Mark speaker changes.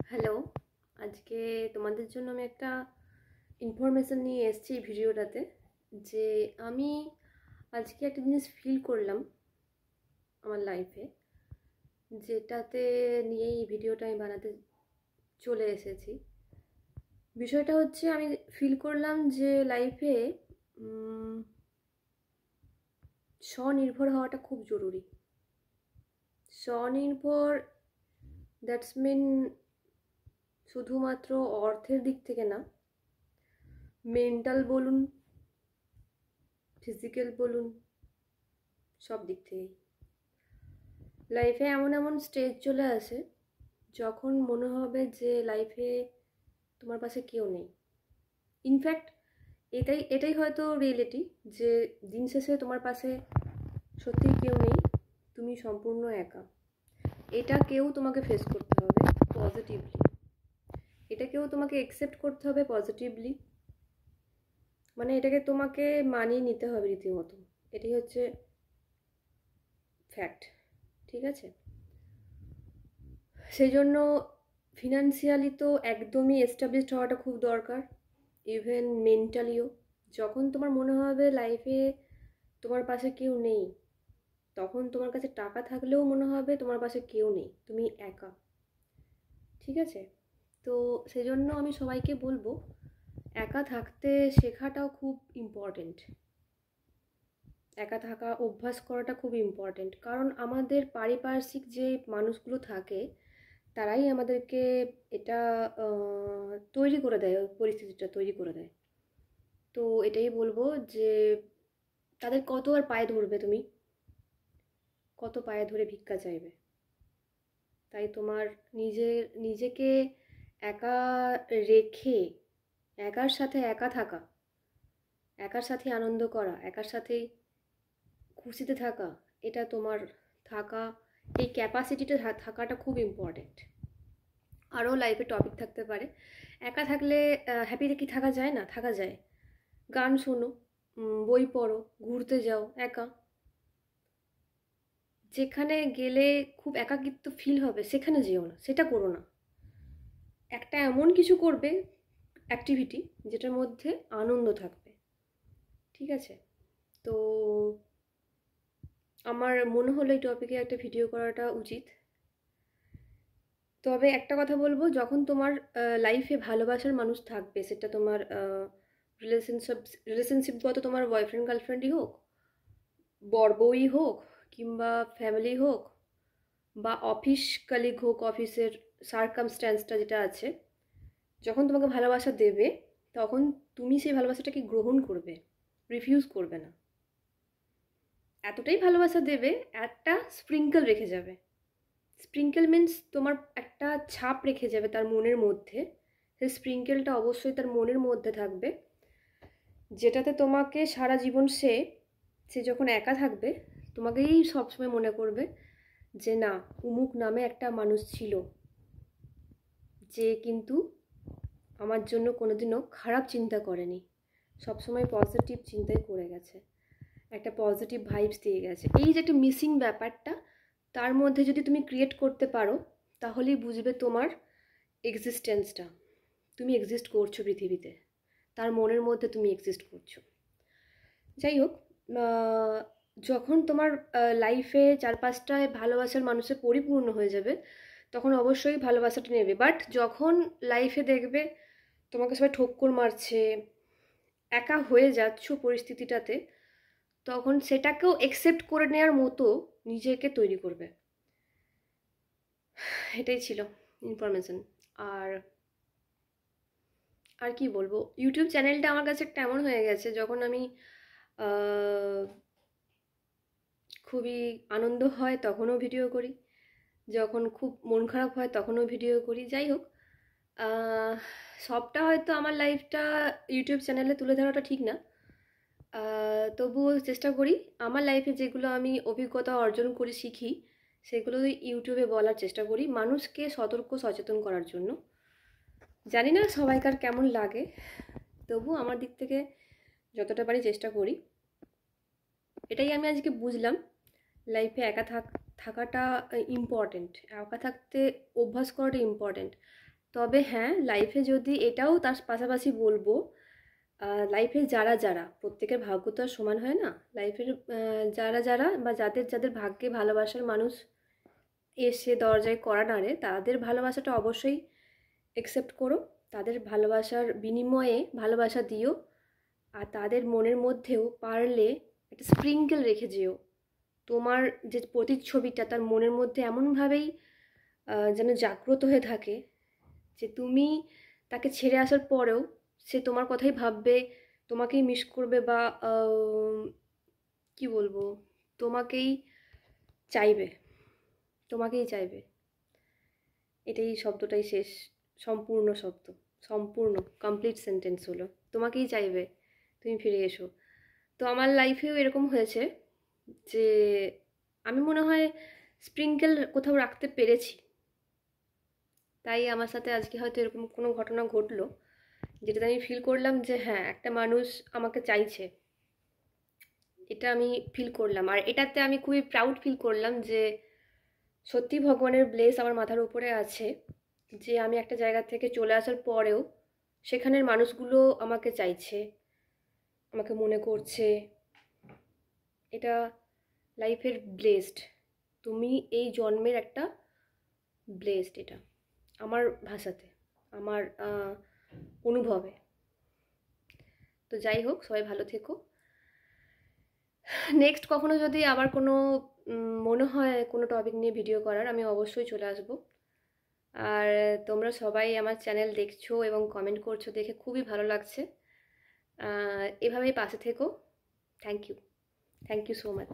Speaker 1: Hello, আজকে তোমাদের জন্য আমি একটা ইনফরমেশান নিয়ে এসেছি এই ভিডিওটাতে। যে আমি আজকে একটা জিনিস ফিল করলাম আমার লাইফে, যেটাতে নিয়েই এই ভিডিওটা আমি বানাতে চলে এসেছি। বিষয়টা হচ্ছে, আমি ফিল করলাম যে লাইফে স্বনির্ভর হওয়াটা খুব জরুরি। স্বনির্ভর দ্যাটস মিন শুধুমাত্র অর্থের দিক থেকে না, মেন্টাল বলুন, ফিজিক্যাল বলুন, সব দিক থেকেই। লাইফে এমন এমন স্টেজ চলে আসে যখন মনে হবে যে লাইফে তোমার পাশে কেউ নেই। ইনফ্যাক্ট এটাই হয়তো রিয়েলিটি, যে দিন শেষে তোমার পাশে সত্যিই কেউ নেই, তুমি সম্পূর্ণ একা। এটাকেও তোমাকে ফেস করতে হবে পজিটিভলি, এটাকেও তোমাকে অ্যাকসেপ্ট করতে হবে পজিটিভলি। মানে এটাকে তোমাকে মানিয়ে নিতে হবে রীতিমতো। এটাই হচ্ছে ফ্যাক্ট, ঠিক আছে? সেই জন্য ফিনান্সিয়ালি তো একদমই এস্টাবলিশড হওয়াটা খুব দরকার, ইভেন মেন্টালিও। যখন তোমার মনে হবে লাইফে তোমার পাশে কেউ নেই, তখন তোমার কাছে টাকা থাকলেও মনে হবে তোমার পাশে কেউ নেই, তুমি একা, ঠিক আছে? তো সেই জন্য আমি সবাইকে বলবো, একা থাকতে শেখাটাও খুব ইম্পর্টেন্ট। একা থাকা অভ্যাস করাটা খুব ইম্পর্টেন্ট, কারণ আমাদের পারিপার্শ্বিক যে মানুষগুলো থাকে তারাই আমাদেরকে এটা তৈরি করে দেয়, ওই পরিস্থিতিটা তৈরি করে দেয়। তো এটাই বলবো যে তাদের কত আর পায়ে ধরবে তুমি, কত পায়ে ধরে ভিক্ষা চাইবে? তাই তোমার নিজেকে একা রেখে, একার সাথে একা থাকা, একার সাথে আনন্দ করা, একার সাথেই খুশিতে থাকা, এটা তোমার থাকা, এই ক্যাপাসিটিটা থাকাটা খুব ইম্পর্টেন্ট। আরও লাইফে টপিক থাকতে পারে। একা থাকলে হ্যাপি কি থাকা যায় না? থাকা যায়। গান শোনো, বই পড়ো, ঘুরতে যাও একা। যেখানে গেলে খুব একাকিত্ব ফিল হবে সেখানে যেও না, সেটা করো না। একটা এমন কিছু করবে, অ্যাক্টিভিটি, যেটার মধ্যে আনন্দ থাকবে, ঠিক আছে? তো আমার মনে হলো এই টপিকে একটা ভিডিও করাটা উচিত। তবে একটা কথা বলবো, যখন তোমার লাইফে ভালোবাসার মানুষ থাকবে, সেটা তোমার রিলেশনশিপগত তোমার বয়ফ্রেন্ড গার্লফ্রেন্ডই হোক, বর বউই হোক, কিংবা ফ্যামিলি হোক, বা অফিস কলিগ হোক, অফিসের সার্কামস্ট্যান্সটা যেটা আছে, যখন তোমাকে ভালোবাসা দেবে, তখন তুমি সেই ভালোবাসাটাকে গ্রহণ করবে, রিফিউজ করবে না। এতটাই ভালোবাসা দেবে, একটা স্প্রিঙ্কেল রেখে যাবে। স্প্রিঙ্কেল মিন্স তোমার একটা ছাপ রেখে যাবে তার মনের মধ্যে। সেই স্প্রিঙ্কেলটা অবশ্যই তার মনের মধ্যে থাকবে, যেটাতে তোমাকে সারা জীবন সে যখন একা থাকবে তোমাকেই সবসময় মনে করবে যে না, উমুক নামে একটা মানুষ ছিল, যে কিন্তু আমার জন্য কোনোদিনও খারাপ চিন্তা করেনি, সবসময় পজিটিভ চিন্তাই করে গেছে, একটা পজিটিভ ভাইবস দিয়ে গেছে। এই যে একটা মিসিং ব্যাপারটা তার মধ্যে যদি তুমি ক্রিয়েট করতে পারো, তাহলেই বুঝবে তোমার এক্সিস্টেন্সটা, তুমি এক্সিস্ট করছো পৃথিবীতে, তার মনের মধ্যে তুমি এক্সিস্ট করছো। যাই হোক, যখন তোমার লাইফে চারপাশটায় ভালোবাসার মানুষের পরিপূর্ণ হয়ে যাবে, তখন অবশ্যই ভালোবাসাটা নেবে। বাট যখন লাইফে দেখবে তোমাকে সবাই ঠক্কর মারছে, একা হয়ে যাচ্ছ পরিস্থিতিটাতে, তখন সেটাকেও অ্যাকসেপ্ট করে নেওয়ার মতো নিজেকে তৈরি করবে। এটাই ছিল ইনফরমেশন। আর আর কি বলবো, ইউটিউব চ্যানেলটা আমার কাছে একটা এমন হয়ে গেছে, যখন আমি খুবই আনন্দ হয় তখনও ভিডিও করি, যখন খুব মন খারাপ হয় তখনও ভিডিও করি। যাই হোক, সবটা হয়তো আমার লাইফটা ইউটিউব চ্যানেলে তুলে ধরাটা ঠিক না, তবুও চেষ্টা করি আমার লাইফে যেগুলো আমি অভিজ্ঞতা অর্জন করে শিখি, সেগুলো ইউটিউবে বলার চেষ্টা করি, মানুষকে সতর্ক সচেতন করার জন্য। জানি না সবাইকার কেমন লাগে, তবু আমার দিক থেকে যতটা পারি চেষ্টা করি। এটাই আমি আজকে বুঝলাম, লাইফে একা থাকাটা ইম্পর্টেন্ট, একা থাকতে অভ্যাস করাটা ইম্পর্টেন্ট। তবে হ্যাঁ, লাইফে যদি এটাও তার পাশাপাশি বলবো, লাইফে যারা যারা, প্রত্যেকের ভাগ্য তো আর সমান হয় না। লাইফের যারা যারা বা যাদের যাদের ভাগ্যে ভালোবাসার মানুষ এসে দরজায় কড়া নাড়ে, তাদের ভালোবাসাটা অবশ্যই একসেপ্ট করো, তাদের ভালোবাসার বিনিময়ে ভালোবাসা দিও। আর তাদের মনের মধ্যেও পারলে একটা স্প্রিঙ্কেল রেখে যেও, তোমার যে প্রতিচ্ছবিটা তার মনের মধ্যে এমনভাবেই যেন জাগ্রত হয়ে থাকে যে তুমি তাকে ছেড়ে আসার পরেও সে তোমার কথাই ভাববে, তোমাকেই মিস করবে, বা কি বলবো, তোমাকেই চাইবে, তোমাকেই চাইবে। এটাই শব্দটাই শেষ, সম্পূর্ণ শব্দ, সম্পূর্ণ কমপ্লিট সেন্টেন্স হলো, তোমাকেই চাইবে, তুমি ফিরে এসো। তো আমার লাইফেও এরকম হয়েছে যে আমি মনে হয় স্প্রিঙ্কেল কোথাও রাখতে পেরেছি, তাই আমার সাথে আজকে হয়তো এরকম কোনো ঘটনা ঘটলো যেটাতে আমি ফিল করলাম যে হ্যাঁ, একটা মানুষ আমাকে চাইছে। এটা আমি ফিল করলাম, আর এটাতে আমি খুবই প্রাউড ফিল করলাম যে সত্যি ভগবানের ব্লেস আমার মাথার উপরে আছে, যে আমি একটা জায়গা থেকে চলে আসার পরেও সেখানের মানুষগুলো আমাকে চাইছে, আমাকে মনে করছে। এটা লাইফের ব্লেসড, তুমি এই জন্মের একটা ব্লেসড, এটা আমার ভাষাতে, আমার অনুভবে। তো যাই হোক, সবাই ভালো থেকো। নেক্সট কখনো যদি আবার কোনো মনে হয় কোনো টপিক নিয়ে ভিডিও করার, আমি অবশ্যই চলে আসবো। আর তোমরা সবাই আমার চ্যানেল দেখছো এবং কমেন্ট করছো দেখে খুবই ভালো লাগছে। এভাবেই পাশে থেকো। Thank you, thank you so much.